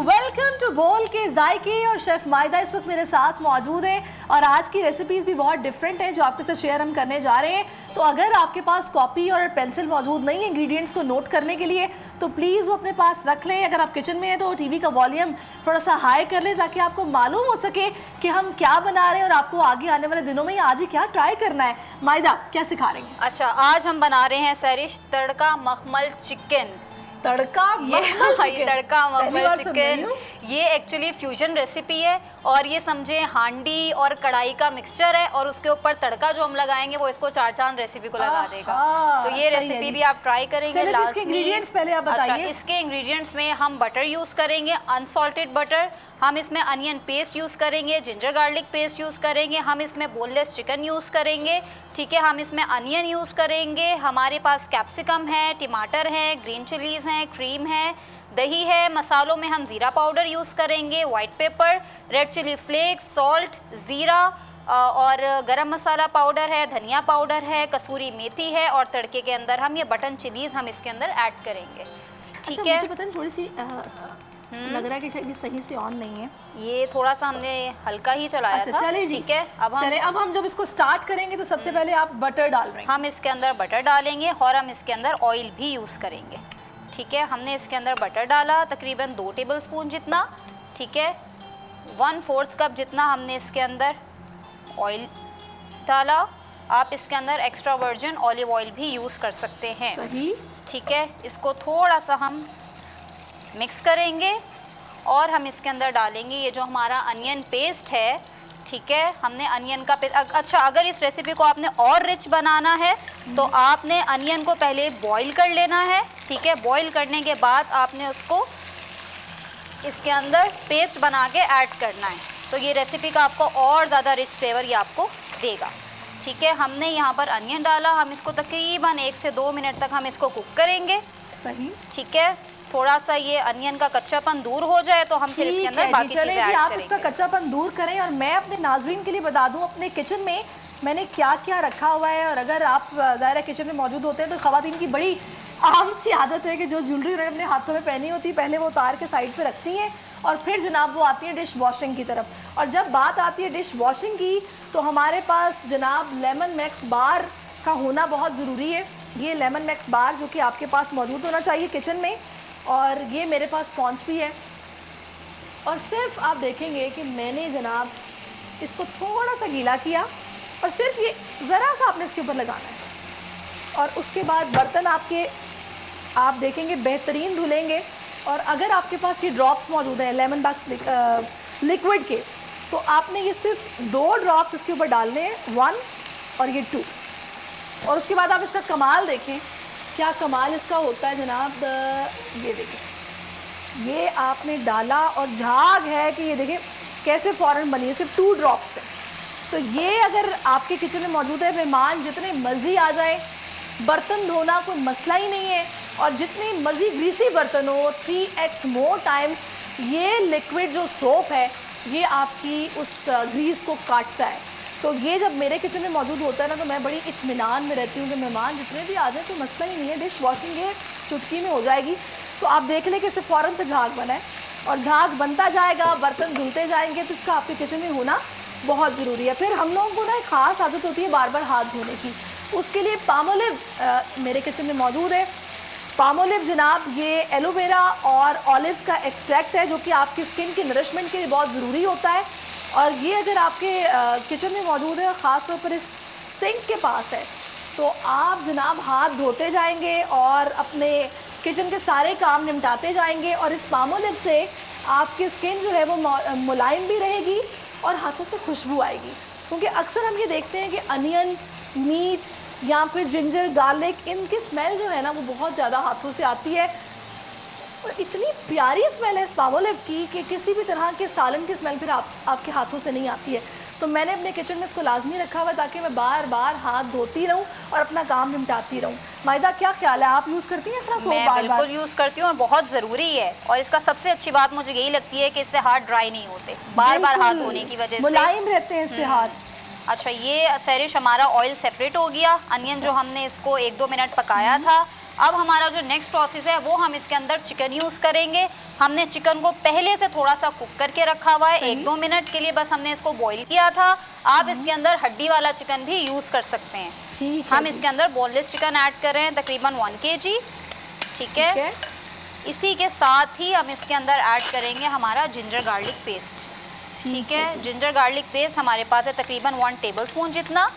Welcome to बोल के जायके। और शेफ मायदा इस वक्त मेरे साथ मौजूद है और आज की रेसिपीज़ भी बहुत डिफरेंट हैं जो आपके साथ शेयर हम करने जा रहे हैं। तो अगर आपके पास कॉपी और पेंसिल मौजूद नहीं है इंग्रेडिएंट्स को नोट करने के लिए तो प्लीज़ वो अपने पास रख लें। अगर आप किचन में हैं तो टीवी का वॉल्यूम थोड़ा सा हाई कर लें ताकि आपको मालूम हो सके कि हम क्या बना रहे हैं और आपको आगे आने वाले दिनों में आज ही क्या ट्राई करना है। मायदा क्या सिखा रही हैं? अच्छा, आज हम बना रहे हैं सैरिश तड़का मखमल चिकन। तड़का मखमल चिकन ये एक्चुअली फ्यूजन रेसिपी है और ये समझे हांडी और कढ़ाई का मिक्सचर है और उसके ऊपर तड़का जो हम लगाएंगे वो इसको चार चांद रेसिपी को लगा देगा। तो ये रेसिपी भी आप ट्राई करेंगे। इसके इंग्रेडिएंट्स पहले आप बताइए। अच्छा, इसके इंग्रेडिएंट्स में हम बटर यूज़ करेंगे, अनसॉल्टेड बटर। हम इसमें अनियन पेस्ट यूज़ करेंगे, जिंजर गार्लिक पेस्ट यूज़ करेंगे। हम इसमें बोनलेस चिकन यूज़ करेंगे, ठीक है। हम इसमें अनियन यूज़ करेंगे। हमारे पास कैप्सिकम है, टमाटर है, ग्रीन चिलीज़ हैं, क्रीम है, दही है। मसालों में हम ज़ीरा पाउडर यूज़ करेंगे, white pepper, red chilli flakes, salt, ज़ीरा और गरम मसाला पाउडर है, धनिया पाउडर है, कसूरी मेथी है और तड़के के अंदर हम ये बटन चिलीज़ हम इसके अंदर ऐड करेंगे, ठीक है। मुझे पता नहीं थोड़ी सी लग रहा है कि शायद ये सही से ऑन नहीं है। ये थोड़ा सा हमने हल्का ही चलाया था। चलिए जी, ठीक है। अब हम जब इसको स्टार्ट करेंगे तो सबसे पहले आप बटर डाल रहे हैं। हम इसके अंदर बटर डालेंगे और हम इसके अंदर ऑयल भी यूज़ करेंगे, ठीक है। हमने इसके अंदर बटर डाला तकरीबन 2 टेबलस्पून जितना, ठीक है। 1/4 कप जितना हमने इसके अंदर ऑयल डाला। आप इसके अंदर एक्स्ट्रा वर्जिन ऑलिव ऑयल भी यूज़ कर सकते हैं, सही, ठीक है। इसको थोड़ा सा हम मिक्स करेंगे और हम इसके अंदर डालेंगे ये जो हमारा अनियन पेस्ट है, ठीक है। हमने अनियन का पेस्ट, अच्छा अगर इस रेसिपी को आपने और रिच बनाना है तो आपने अनियन को पहले बॉईल कर लेना है, ठीक है। बॉईल करने के बाद आपने उसको इसके अंदर पेस्ट बना के ऐड करना है, तो ये रेसिपी का आपको और ज़्यादा रिच फ्लेवर ये आपको देगा, ठीक है। हमने यहाँ पर अनियन डाला, हम इसको तकरीबन 1 से 2 मिनट तक हम इसको कुक करेंगे, सही, ठीक है। थोड़ा सा ये अनियन का कच्चापन दूर हो जाए तो हम फिर इसके अंदर बाकी चीजें ऐड करेंगे। आप इसका कच्चापन दूर करें और मैं अपने नाज़रीन के लिए बता दूं अपने किचन में मैंने क्या क्या रखा हुआ है। और अगर आप ज़ाहिर किचन में मौजूद होते हैं तो ख़वातीन की बड़ी आम सी आदत है कि जो ज्वेलरी उन्होंने अपने हाथों में पहनी होती है पहले वो उतार के साइड पे रखती हैं और फिर जनाब वो आती है डिश वॉशिंग की तरफ। और जब बात आती है डिश वॉशिंग की तो हमारे पास जनाब लेमन मैक्स बार का होना बहुत ज़रूरी है। ये लेमन मैक्स बार जो कि आपके पास मौजूद होना चाहिए किचन में, और ये मेरे पास स्पॉन्ज भी है। और सिर्फ आप देखेंगे कि मैंने जनाब इसको थोड़ा सा गीला किया और सिर्फ ये ज़रा सा आपने इसके ऊपर लगाना है और उसके बाद बर्तन आपके आप देखेंगे बेहतरीन धुलेंगे। और अगर आपके पास ये ड्रॉप्स मौजूद हैं लेमन मैक्स लिक्विड के तो आपने ये सिर्फ 2 ड्रॉप्स इसके ऊपर डालने हैं, 1 और ये 2। और उसके बाद आप इसका कमाल देखें, क्या कमाल इसका होता है जनाब। ये देखिए, ये आपने डाला और झाग है कि ये देखें कैसे फ़ौरन बनी है, सिर्फ 2 ड्रॉप्स से। तो ये अगर आपके किचन में मौजूद है, मेहमान जितने मर्जी आ जाए, बर्तन धोना कोई मसला ही नहीं है। और जितनी मर्जी ग्रीसी बर्तन हो 3x मोर टाइम्स ये लिक्विड जो सोप है ये आपकी उस ग्रीस को काटता है। तो ये जब मेरे किचन में मौजूद होता है ना तो मैं बड़ी इत्मीनान में रहती हूँ कि मेहमान जितने भी आ जाए तो मसला ही नहीं है, डिश वॉशिंग ये चुटकी में हो जाएगी। तो आप देख लें कि इससे फ़ौरन से झाग बना है और झाग बनता जाएगा, बर्तन धुलते जाएंगे, तो इसका आपके किचन में होना बहुत ज़रूरी है। फिर हम लोगों को ना एक ख़ास आदत होती है बार बार हाथ धोने की, उसके लिए पामोलिव मेरे किचन में मौजूद है। पामोलिव जनाब ये एलोवेरा और ऑलिव्स का एक्सट्रैक्ट है जो कि आपकी स्किन की नरिशमेंट के लिए बहुत ज़रूरी होता है। और ये अगर आपके किचन में मौजूद है, ख़ास तौर पर इस सिंक के पास है, तो आप जनाब हाथ धोते जाएंगे और अपने किचन के सारे काम निपटाते जाएंगे। और इस पामोलिव से आपकी स्किन जो है वो मुलायम भी रहेगी और हाथों से खुशबू आएगी। क्योंकि अक्सर हम ये देखते हैं कि अनियन, मीट या फिर जिंजर गार्लिक, इनकी स्मेल जो है ना वो बहुत ज़्यादा हाथों से आती है और इतनी प्यारी स्मेल है इस पामोलिव की कि किसी भी तरह के सालन की स्मेल फिर आपके हाथों से नहीं आती है। तो मैंने अपने किचन में इसको लाजमी रखा हुआ ताकि मैं बार बार हाथ धोती रहूं और अपना काम निपटाती रहूं। मायदा क्या ख्याल है, आप यूज़ करती हैं इस तरह सोप? मैं बिल्कुल यूज़ करती हूँ और बहुत ज़रूरी है। और इसका सबसे अच्छी बात मुझे यही लगती है कि इससे हाथ ड्राई नहीं होते, बार बार हाथ धोने की वजह से मुलायम रहते हैं इससे हाथ। अच्छा, ये सैरिश हमारा ऑयल सेपरेट हो गया। अनियन जो हमने इसको 1-2 मिनट पकाया था, अब हमारा जो नेक्स्ट प्रोसेस है वो हम इसके अंदर चिकन यूज़ करेंगे। हमने चिकन को पहले से थोड़ा सा कुक करके रखा हुआ है, 1-2 मिनट के लिए बस हमने इसको बॉईल किया था। आप इसके अंदर हड्डी वाला चिकन भी यूज़ कर सकते हैं। ठीक है, हम इसके अंदर बोनलेस चिकन ऐड कर रहे हैं, तकरीबन 1 kg। ठीक है, इसी के साथ ही हम इसके अंदर ऐड करेंगे हमारा जिंजर गार्लिक पेस्ट। ठीक है, जिंजर गार्लिक पेस्ट हमारे पास है तकरीबन 1 टेबलस्पून जितना।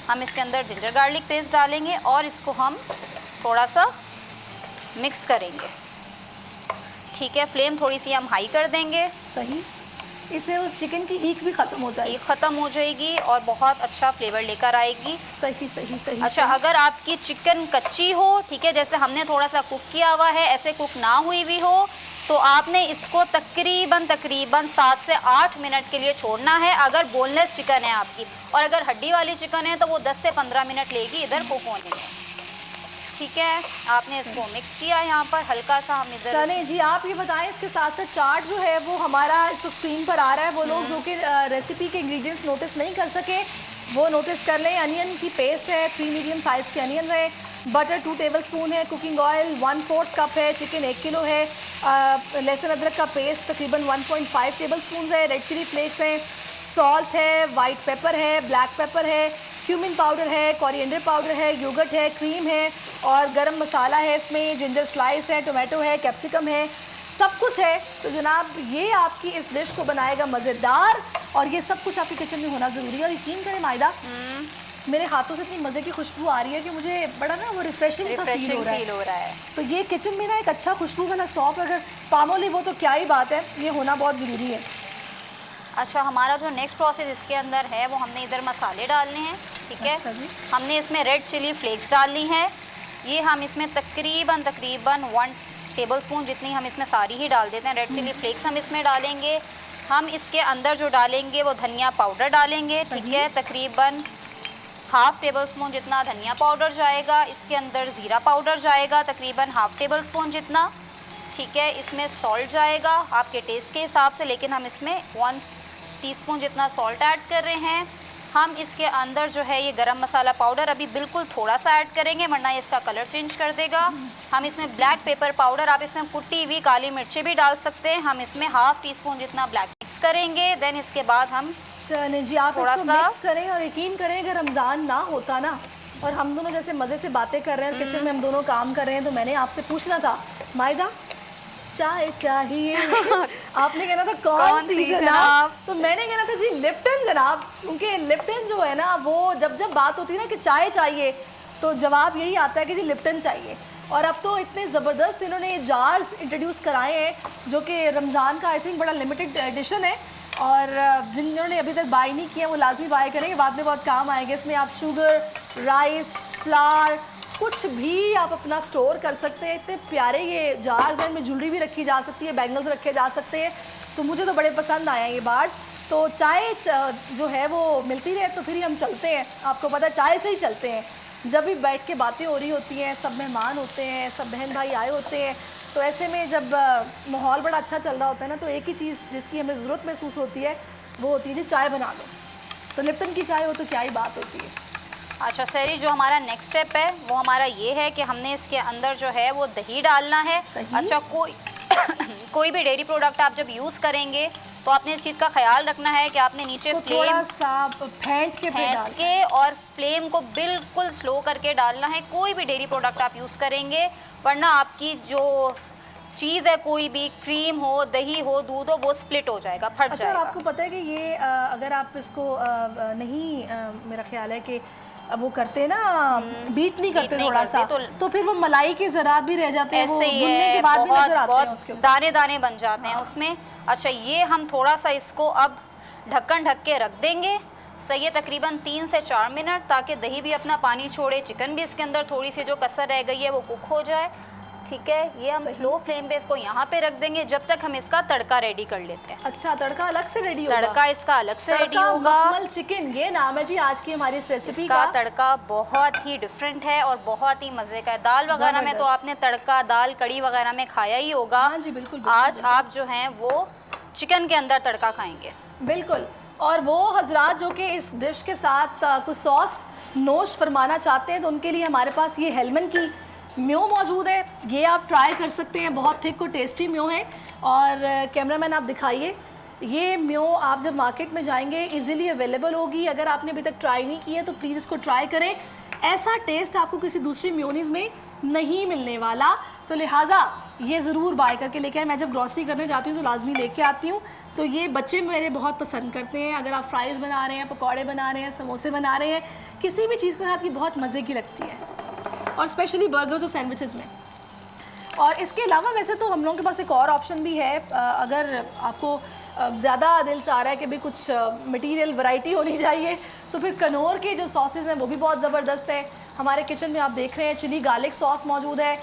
हम इसके अंदर जिंजर गार्लिक पेस्ट डालेंगे और इसको हम थोड़ा सा मिक्स करेंगे। ठीक है, फ्लेम थोड़ी सी हम हाई कर देंगे। सही, इससे उस चिकन की हीक भी खत्म हो जाएगी। ख़त्म हो जाएगी और बहुत अच्छा फ्लेवर लेकर आएगी। सही सही सही। अच्छा, अगर आपकी चिकन कच्ची हो, ठीक है, जैसे हमने थोड़ा सा कुक किया हुआ है, ऐसे कुक ना हुई भी हो, तो आपने इसको तकरीबन 7 से 8 मिनट के लिए छोड़ना है अगर बोनलेस चिकन है आपकी। और अगर हड्डी वाली चिकन है तो वो 10 से 15 मिनट लेगी इधर कुक होने में। ठीक है, आपने इसको मिक्स किया, यहाँ पर हल्का सा हम इधर। चलें जी, आप ये बताएं इसके साथ साथ चार्ट जो है वो हमारा इस स्क्रीन पर आ रहा है। वो लोग जो कि रेसिपी के इंग्रेडिएंट्स नोटिस नहीं कर सके वो नोटिस कर लें। अनियन की पेस्ट है, 3 मीडियम साइज़ के अनियन है, बटर 2 टेबलस्पून है, कुकिंग ऑयल 1/4 कप है, चिकन 1 किलो है, लहसुन अदरक का पेस्ट तकरीबन 1.5 टेबलस्पून है, रेड चिली फ्लेक्स हैं, सॉल्ट है, वाइट पेपर है, ब्लैक पेपर है, क्यूमिन पाउडर है, कोरिएंडर पाउडर है, योगर्ट है, क्रीम है और गरम मसाला है, इसमें जिंजर स्लाइस है, टोमेटो है, कैप्सिकम है, सब कुछ है। तो जनाब ये आपकी इस डिश को बनाएगा मज़ेदार और ये सब कुछ आपके किचन में होना ज़रूरी है। और यकीन करें मायदा, मेरे हाथों से इतनी मज़े की खुशबू आ रही है कि मुझे बड़ा ना वो रिफ्रेशिंग सा फील हो रहा है। तो ये किचन में ना एक अच्छा खुशबू वाला सॉप अगर पामोलिव हो तो क्या ही बात है, ये होना बहुत ज़रूरी है। अच्छा, हमारा जो नेक्स्ट प्रोसेस इसके अंदर है वो हमने इधर मसाले डालने हैं। ठीक है, अच्छा जी। हमने इसमें रेड चिली फ्लेक्स डालनी है। ये हम इसमें तकरीबन 1 टेबलस्पून जितनी हम इसमें सारी ही डाल देते हैं। रेड चिली फ्लेक्स हम इसमें डालेंगे। हम इसके अंदर जो डालेंगे वो धनिया पाउडर डालेंगे। ठीक है, तकरीबन 1/2 टेबलस्पून जितना धनिया पाउडर जाएगा। इसके अंदर ज़ीरा पाउडर जाएगा तकरीबन 1/2 टेबलस्पून जितना। ठीक है, इसमें सॉल्ट जाएगा आपके टेस्ट के हिसाब से, लेकिन हम इसमें 1 टीस्पून जितना सॉल्ट ऐड कर रहे हैं। हम इसके अंदर जो है ये गरम मसाला पाउडर अभी बिल्कुल थोड़ा सा ऐड करेंगे वरना ये इसका कलर चेंज कर देगा। हम इसमें ब्लैक पेपर पाउडर, आप इसमें कुटी हुई काली मिर्चें भी डाल सकते हैं। हम इसमें 1/2 टीस्पून जितना ब्लैक मिक्स करेंगे। देन इसके बाद हम चले जी, आप इसको मिक्स करें और यकीन करें अगर रमज़ान ना होता ना और हम दोनों जैसे मज़े से बातें कर रहे हैं, किचन में हम दोनों काम कर रहे हैं, तो मैंने आपसे पूछना था मायदा चाय चाहिए आपने कहना था कौन सी जनाब, तो मैंने कहना था जी लिप्टन जनाब, क्योंकि लिप्टन जो है ना वो जब बात होती है ना कि चाय चाहिए तो जवाब यही आता है कि जी लिप्टन चाहिए। और अब तो इतने ज़बरदस्त इन्होंने जार्स इंट्रोड्यूस कराए हैं जो कि रमज़ान का आई थिंक बड़ा लिमिटेड एडिशन है और जिन्होंने अभी तक बाय नहीं किया वो लाजमी बाय करेंगे, बाद में बहुत काम आएंगे। इसमें आप शुगर, राइस, फ्लावर कुछ भी आप अपना स्टोर कर सकते हैं। इतने प्यारे ये जार्स हैं, इनमें ज्वेलरी भी रखी जा सकती है, बैंगल्स रखे जा सकते हैं, तो मुझे तो बड़े पसंद आए हैं ये बार्स। तो चाय जो है वो मिलती रहे तो फिर ही हम चलते हैं, आपको पता है चाय से ही चलते हैं। जब भी बैठ के बातें हो रही होती हैं, सब मेहमान होते हैं, सब बहन भाई आए होते हैं, तो ऐसे में जब माहौल बड़ा अच्छा चल रहा होता है ना तो एक ही चीज़ जिसकी हमें ज़रूरत महसूस होती है वो होती है जी चाय बना दो। तो लिप्टन की चाय हो तो क्या ही बात होती है। अच्छा सैरी, जो हमारा नेक्स्ट स्टेप है वो हमारा ये है कि हमने इसके अंदर जो है वो दही डालना है। अच्छा, कोई भी डेयरी प्रोडक्ट आप जब यूज़ करेंगे तो आपने इस चीज़ का ख्याल रखना है कि आपने नीचे फ्लेम फेंट के और फ्लेम को बिल्कुल स्लो करके डालना है। कोई भी डेयरी प्रोडक्ट आप यूज़ करेंगे वरना आपकी जो चीज़ है, कोई भी क्रीम हो, दही हो, दूध हो, वो स्प्लिट हो जाएगा, फट जाएगा। आपको पता है कि ये अगर आप इसको नहीं मेरा ख्याल है कि वो करते ना बीट नहीं करते थोड़ा सा तो फिर वो मलाई के ज़रात भी रह जाते हैं, वो भुनने के बाद भी नजर आते हैं उसके दाने दाने बन जाते हैं उसमें। अच्छा, ये हम थोड़ा सा इसको अब ढक्कन ढक के रख देंगे, सही है, तकरीबन 3 से 4 मिनट, ताकि दही भी अपना पानी छोड़े, चिकन भी इसके अंदर थोड़ी सी जो कसर रह गई है वो कुक हो जाए। ठीक है, ये हम स्लो फ्लेम पे इसको यहाँ पे रख देंगे जब तक हम इसका तड़का रेडी कर लेते हैं। अच्छा, तड़का अलग से रेडी होगा? तड़का इसका अलग से रेडी होगा। मखमल चिकन, ये नाम है जी आज की हमारी इस रेसिपी का। तड़का बहुत ही डिफरेंट है और बहुत ही मज़े का है। दाल वगैरह में तो आपने तड़का दाल कड़ी वगैरह में खाया ही होगा। हाँ जी, बिल्कुल। आज आप जो हैं वो चिकन के अंदर तड़का खाएंगे। बिल्कुल। और वो हजरात जो कि इस डिश के साथ कुछ सॉस नोश फरमाना चाहते हैं तो उनके लिए हमारे पास ये हेलमन की म्यो मौजूद है, ये आप ट्राई कर सकते हैं। बहुत थिक और टेस्टी म्यो है। और कैमरामैन आप दिखाइए, ये म्यो आप जब मार्केट में जाएंगे इजीली अवेलेबल होगी। अगर आपने अभी तक ट्राई नहीं की है तो प्लीज़ इसको ट्राई करें। ऐसा टेस्ट आपको किसी दूसरी म्योनीज़ में नहीं मिलने वाला, तो लिहाजा ये ज़रूर बाय करके लेके आए। मैं जब ग्रॉसरी करने जाती हूँ तो लाजमी लेके आती हूँ। तो ये बच्चे मेरे बहुत पसंद करते हैं। अगर आप फ्राइज़ बना रहे हैं, पकौड़े बना रहे हैं, समोसे बना रहे हैं, किसी भी चीज़ के साथ ये बहुत मज़े की लगती है, और स्पेशली बर्गर्स और सैंडविचेस में। और इसके अलावा वैसे तो हम लोगों के पास एक और ऑप्शन भी है। अगर आपको ज़्यादा दिल चाह रहा है कि भाई कुछ मटेरियल वैरायटी होनी चाहिए, तो फिर कनौर के जो सॉसेस हैं वो भी बहुत ज़बरदस्त है। हमारे किचन में आप देख रहे हैं चिली गार्लिक सॉस मौजूद है।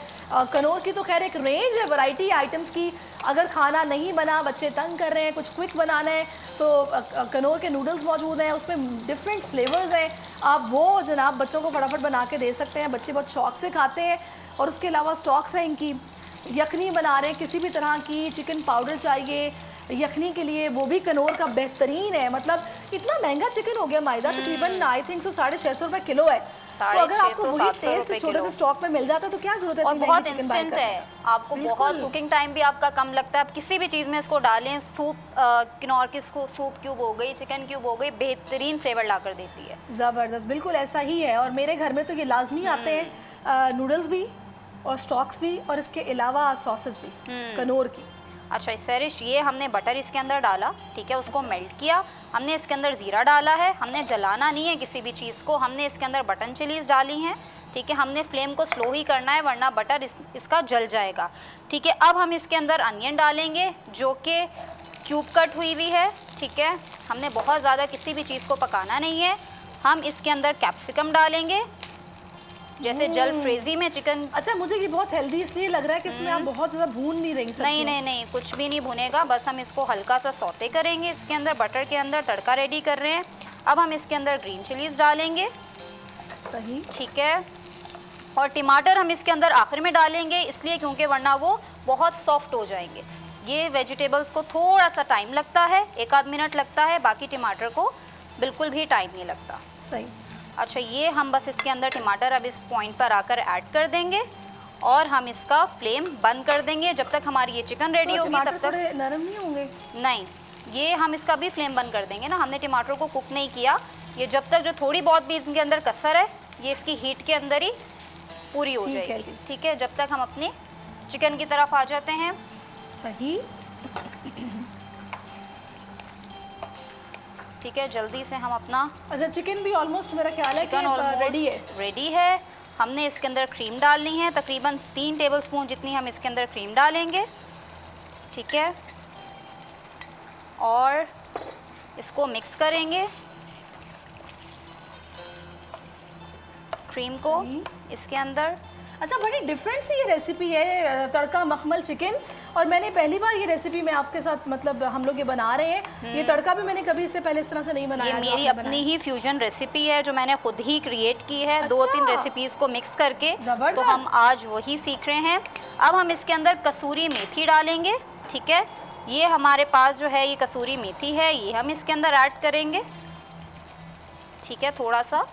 कनौर की तो खैर एक रेंज है वैरायटी आइटम्स की। अगर खाना नहीं बना, बच्चे तंग कर रहे हैं, कुछ क्विक बनाना है, तो कनौर के नूडल्स मौजूद हैं, उसमें डिफरेंट फ्लेवर्स हैं। आप वो जनाब बच्चों को फटाफट बना के दे सकते हैं, बच्चे बहुत शौक से खाते हैं। और उसके अलावा स्टॉक्स हैं इनकी। यखनी बना रहे हैं किसी भी तरह की, चिकन पाउडर चाहिए यखनी के लिए, वो भी कनौर का बेहतरीन है। मतलब इतना महंगा चिकन हो गया मायदा, तकरीबन आई थिंक 650 रुपये किलो है। तो अगर आपको वही टेस्ट छोटे से स्टॉक में मिल जाता है तो क्या जरूरत है। और बहुत इंस्टेंट है, आपको बहुत कुकिंग टाइम भी आपका कम लगता है। आप किसी भी चीज़ में इसको डालें, सूप किनौर की सूप क्यूब हो गई, चिकन क्यूब हो गई, बेहतरीन फ्लेवर ला कर देती है। ज़बरदस्त, बिल्कुल ऐसा ही है। और मेरे घर में तो ये लाजमी आते हैं, नूडल्स भी और स्टॉक्स भी, और इसके अलावा सॉसेस भी कनौर की। अच्छा सरिश, ये हमने बटर इसके अंदर डाला, ठीक है, उसको मेल्ट किया। हमने इसके अंदर ज़ीरा डाला है, हमने जलाना नहीं है किसी भी चीज़ को। हमने इसके अंदर बटन चिलीज़ डाली हैं, ठीक है। हमने फ्लेम को स्लो ही करना है वरना बटर इसका जल जाएगा, ठीक है। अब हम इसके अंदर अनियन डालेंगे जो कि क्यूब कट हुई है, ठीक है। हमने बहुत ज़्यादा किसी भी चीज़ को पकाना नहीं है। हम इसके अंदर कैप्सिकम डालेंगे, जैसे जल फ्रेजी में चिकन। अच्छा, मुझे ये बहुत हेल्दी इसलिए लग रहा है कि इसमें आप बहुत ज़्यादा भून नहीं रही। नहीं नहीं नहीं, कुछ भी नहीं भुनेगा, बस हम इसको हल्का सा सौते करेंगे। इसके अंदर बटर के अंदर तड़का रेडी कर रहे हैं। अब हम इसके अंदर ग्रीन चिलीज डालेंगे, सही, ठीक है। और टमाटर हम इसके अंदर आखिर में डालेंगे, इसलिए क्योंकि वरना वो बहुत सॉफ्ट हो जाएंगे। ये वेजिटेबल्स को थोड़ा सा टाइम लगता है, 1 आध मिनट लगता है, बाकी टमाटर को बिल्कुल भी टाइम नहीं लगता। सही। अच्छा, ये हम बस इसके अंदर टमाटर अब इस पॉइंट पर आकर ऐड कर देंगे और हम इसका फ्लेम बंद कर देंगे जब तक हमारी ये चिकन रेडी होगी। तब तक थोड़े नरम नहीं होंगे? नहीं, ये हम इसका भी फ्लेम बंद कर देंगे ना, हमने टमाटर को कुक नहीं किया। ये जब तक जो थोड़ी बहुत भी इनके अंदर कसर है, ये इसकी हीट के अंदर ही पूरी हो जाएगी, ठीक है। जब तक हम अपने चिकन की तरफ आ जाते हैं। सही, ठीक है, जल्दी से हम अपना। अच्छा, चिकन भी ऑलमोस्ट मेरा ख्याल है कि रेडी है। हमने इसके अंदर क्रीम डालनी है, तकरीबन 3 टेबलस्पून जितनी हम इसके अंदर क्रीम डालेंगे, ठीक है। और इसको मिक्स करेंगे, क्रीम को इसके अंदर। अच्छा, बड़ी डिफरेंट सी ये रेसिपी है, तड़का मखमल चिकन। और मैंने पहली बार ये रेसिपी मैं आपके साथ, मतलब हम लोग ये बना रहे हैं। ये तड़का भी मैंने कभी इससे पहले इस तरह से नहीं बनाया। ये मेरी अपनी ही फ्यूजन रेसिपी है जो मैंने खुद ही क्रिएट की है। अच्छा। 2-3 रेसिपीज़ को मिक्स करके, तो हम आज वही सीख रहे हैं। अब हम इसके अंदर कसूरी मेथी डालेंगे, ठीक है। ये हमारे पास जो है ये कसूरी मेथी है, ये हम इसके अंदर ऐड करेंगे, ठीक है। थोड़ा सा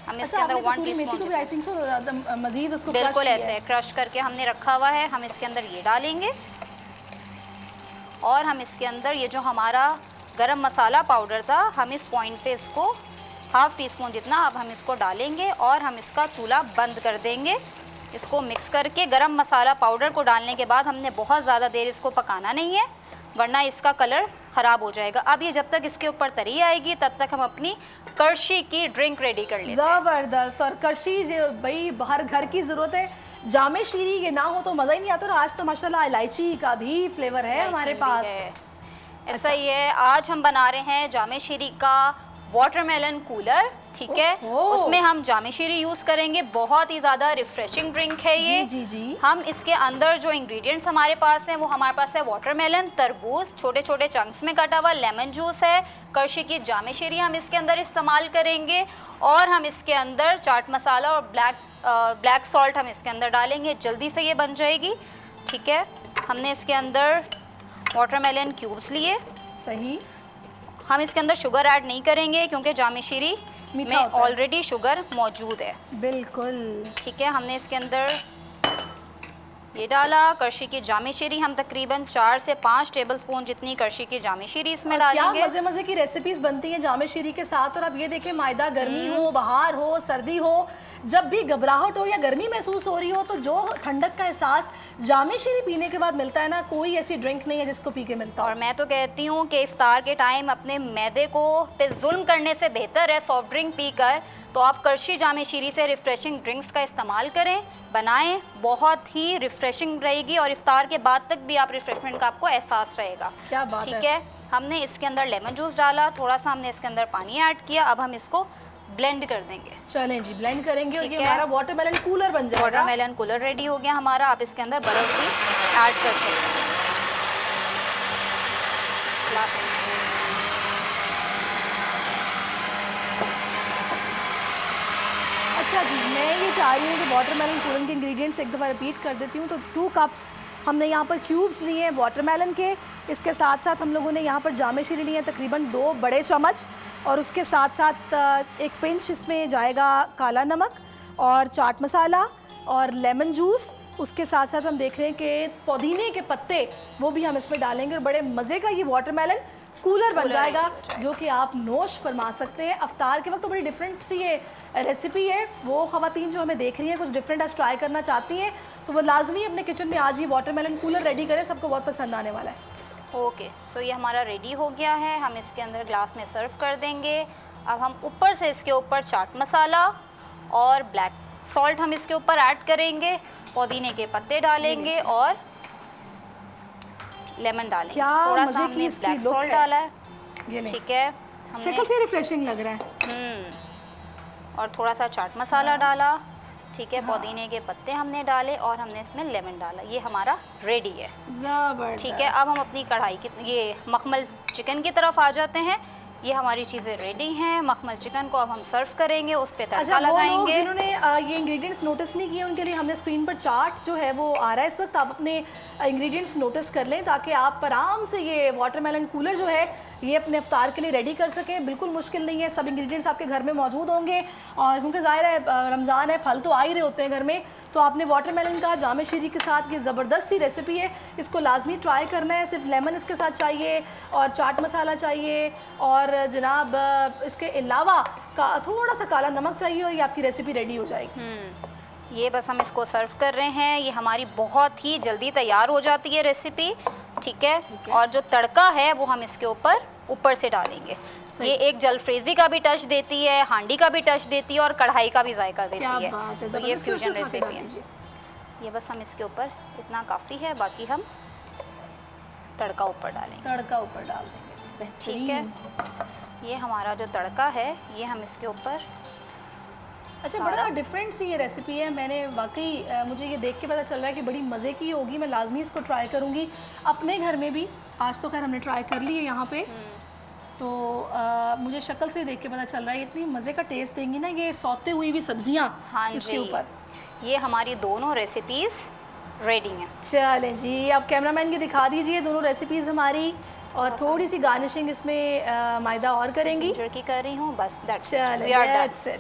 हम इसके अंदर 1 टीस्पून मजीद उसको बिल्कुल ऐसे क्रश करके हमने रखा हुआ है, हम इसके अंदर ये डालेंगे। और हम इसके अंदर ये जो हमारा गरम मसाला पाउडर था, हम इस पॉइंट पे इसको 1/2 टीस्पून जितना अब हम इसको डालेंगे और हम इसका चूल्हा बंद कर देंगे। इसको मिक्स करके गरम मसाला पाउडर को डालने के बाद हमने बहुत ज़्यादा देर इसको पकाना नहीं है, वरना इसका कलर ख़राब हो जाएगा। अब ये जब तक इसके ऊपर तरी आएगी तब तक हम अपनी करशी की ड्रिंक रेडी कर लेते हैं। ज़बरदस्त। और करशी भाई हर घर की ज़रूरत है, जामे शीरी ये ना हो तो मज़ा ही नहीं आता। और आज तो माशाल्लाह इलायची का भी फ्लेवर है हमारे पास। ऐसा ही है, आज हम बना रहे हैं जामे शीरी का वाटरमेलन कूलर, ठीक है। उसमें हम जामे शीरी यूज़ करेंगे, बहुत ही ज़्यादा रिफ्रेशिंग ड्रिंक है ये। जी जी। हम इसके अंदर जो इंग्रेडिएंट्स हमारे पास हैं वो हमारे पास है वाटरमेलन, तरबूज छोटे छोटे चंक्स में कटा हुआ, लेमन जूस है, करशी की जामे शीरी हम इसके अंदर इस्तेमाल करेंगे। और हम इसके अंदर चाट मसाला और ब्लैक सॉल्ट हम इसके अंदर डालेंगे, जल्दी से ये बन जाएगी, ठीक है। हमने इसके अंदर वाटरमेलन क्यूब्स लिए, सही। हम इसके अंदर शुगर ऐड नहीं करेंगे क्योंकि जामे शीरी में मीठा होता है। ऑलरेडी शुगर मौजूद है। बिल्कुल। ठीक है, हमने इसके अंदर ये डाला करशी की जामे शीरी। हम तकरीबन 4 से 5 टेबलस्पून जितनी करशी की जामे शीरी इसमें क्या डालेंगे। मजे मजे की रेसिपीज बनती हैं जामे शीरी के साथ। और अब ये देखिए मायदा, गर्मी हो, बाहर हो, सर्दी हो, जब भी घबराहट हो या गर्मी महसूस हो रही हो, तो जो ठंडक का एहसास जामे शीरी पीने के बाद मिलता है ना, कोई ऐसी ड्रिंक नहीं है जिसको पी के मिलता और मैं तो कहती हूँ कि इफ्तार के टाइम अपने मैदे को पे जुल्म करने से बेहतर है सॉफ्ट ड्रिंक पीकर तो आप करशी जामे शीरी से रिफ़्रेशिंग ड्रिंक्स का इस्तेमाल करें, बनाएं, बहुत ही रिफ़्रेशिंग रहेगी और इफ्तार के बाद तक भी आप रिफ़्रेशमेंट का आपको एहसास रहेगा। क्या बात ठीक है, हमने इसके अंदर लेमन जूस डाला, थोड़ा सा हमने इसके अंदर पानी ऐड किया। अब हम इसको ब्लेंड कर देंगे। चलें जी, ब्लेंड करेंगे और ठीक ये है। हमारा वाटरमेलन कूलर बन जाएगा। वाटरमेलन कूलर रेडी हो गया हमारा। आप इसके अंदर बर्फ भी ऐड कर सकते हैं। अच्छा जी, मैं ये चाह रही हूँ कि वाटरमेलन कूलर के इंग्रेडिएंट्स एक दफ़ा रिपीट कर देती हूँ। तो 2 कप्स हमने यहाँ पर क्यूब्स लिए हैं वाटरमेलन के। इसके साथ साथ हम लोगों ने यहाँ पर जामे शीरी लिए हैं तकरीबन 2 बड़े चम्मच, और उसके साथ साथ एक पिंच इसमें जाएगा काला नमक और चाट मसाला और लेमन जूस। उसके साथ साथ हम देख रहे हैं कि पुदीने के पत्ते वो भी हम इसमें डालेंगे और बड़े मज़े का ये वाटरमेलन कूलर बन जाएगा जो कि आप नोश फरमा सकते हैं अफ्तार के वक्त। तो बड़ी डिफरेंट सी ये रेसिपी है। वो ख़वातीन जो हमें देख रही हैं कुछ डिफरेंट आज ट्राई करना चाहती हैं तो वो लाजमी अपने किचन में आज ही वाटरमेलन कूलर रेडी करें, सबको बहुत पसंद आने वाला है। ओके, सो ये हमारा रेडी हो गया है। हम इसके अंदर ग्लास में सर्व कर देंगे। अब हम ऊपर से इसके ऊपर चाट मसाला और ब्लैक सॉल्ट हम इसके ऊपर ऐड करेंगे, पुदीने के पत्ते डालेंगे और लेमन डालेंगे। क्या थोड़ा मज़े सा की हमने इसकी ब्लैक लुक सॉल्ट है। डाला है। ये नहीं, ठीक है, शक्ल हमने से रिफ्रेशिंग लग रहा है। और थोड़ा सा चाट मसाला डाला। ठीक है, पुदीने के पत्ते हमने डाले और हमने इसमें लेमन डाला। ये हमारा रेडी है। ज़बरदस्त। ठीक है, अब हम अपनी कढ़ाई की ये मखमल चिकन की तरफ आ जाते हैं। ये हमारी चीज़ें रेडी हैं। मखमल चिकन को अब हम सर्व करेंगे, उस पर तड़का अच्छा, वो लोग लगाएंगे। जिन्होंने ये इंग्रेडिएंट्स नोटिस नहीं किए उनके लिए हमने स्क्रीन पर चार्ट जो है वो आ रहा है इस वक्त। आप अपने इंग्रेडिएंट्स नोटिस कर लें ताकि आप आराम से ये वाटरमेलन कूलर जो है ये अपने इफ्तार के लिए रेडी कर सकें। बिल्कुल मुश्किल नहीं है, सब इंग्रेडिएंट्स आपके घर में मौजूद होंगे। और क्योंकि ज़ाहिर है रमज़ान है, फल तो आ ही रहे होते हैं घर में, तो आपने वाटरमेलन का जामे शीरी के साथ ये ज़बरदस्त सी रेसिपी है, इसको लाजमी ट्राई करना है। सिर्फ लेमन इसके साथ चाहिए और चाट मसाला चाहिए और जनाब इसके अलावा थोड़ा सा काला नमक चाहिए और ये आपकी रेसिपी रेडी हो जाएगी। ये बस हम इसको सर्व कर रहे हैं। ये हमारी बहुत ही जल्दी तैयार हो जाती है रेसिपी। ठीक है, और जो तड़का है वो हम इसके ऊपर से डालेंगे। ये एक जलफ्रेजी का भी टच देती है, हांडी का भी टच देती है और कढ़ाई का भी जायका देती है। तो ये फ्यूजन रेसिपी है। ये बस हम इसके ऊपर इतना काफ़ी है, बाकी हम तड़का ऊपर डालेंगे। तड़का ऊपर डाल देंगे। ठीक है, ये हमारा जो तड़का है ये हम इसके ऊपर। अच्छा, बड़ा डिफरेंट सी ये रेसिपी है। मैंने वाकई मुझे ये देख के पता चल रहा है कि बड़ी मज़े की होगी। मैं लाजमी इसको ट्राई करूँगी अपने घर में भी। आज तो खैर हमने ट्राई कर ली है यहाँ पे, तो मुझे शक्ल से देख के पता चल रहा है इतनी मज़े का टेस्ट देंगी ना ये सौते हुई भी सब्जियाँ इसके ऊपर। ये हमारी दोनों रेसिपीज़ रेडी हैं। चलें जी, आप कैमरामैन की दिखा दीजिए दोनों रेसिपीज़ हमारी, और थोड़ी सी गार्निशिंग इसमें मैदा और करेंगी। जिंजर की कर रही हूँ बस। That's it.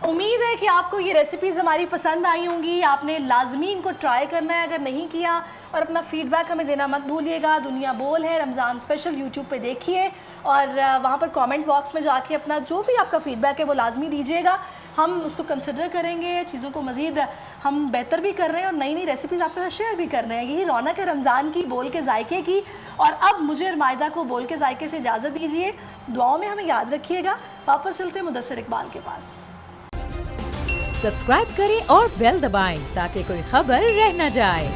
उम्मीद है कि आपको ये रेसिपीज़ हमारी पसंद आई होंगी। आपने लाजमी इनको ट्राई करना है अगर नहीं किया, और अपना फीडबैक हमें देना मत भूलिएगा। दुनिया बोल है रमज़ान स्पेशल यूट्यूब पे देखिए और वहाँ पर कमेंट बॉक्स में जाके अपना जो भी आपका फीडबैक है वो लाजमी दीजिएगा। हम उसको कंसिडर करेंगे, चीज़ों को मज़ीद हम बेहतर भी कर रहे हैं और नई नई रेसिपीज़ आपके साथ शेयर भी कर रहे हैं। यही रौनक है रमज़ान की, बोल के जायके की। और अब मुझे और मायदा को बोल के जायके से इजाज़त दीजिए। दुआओं में हमें याद रखिएगा। वापस चलते हैं मुदस्सिर इकबाल के पास। सब्सक्राइब करें और बेल दबाएं ताकि कोई खबर रह न जाए।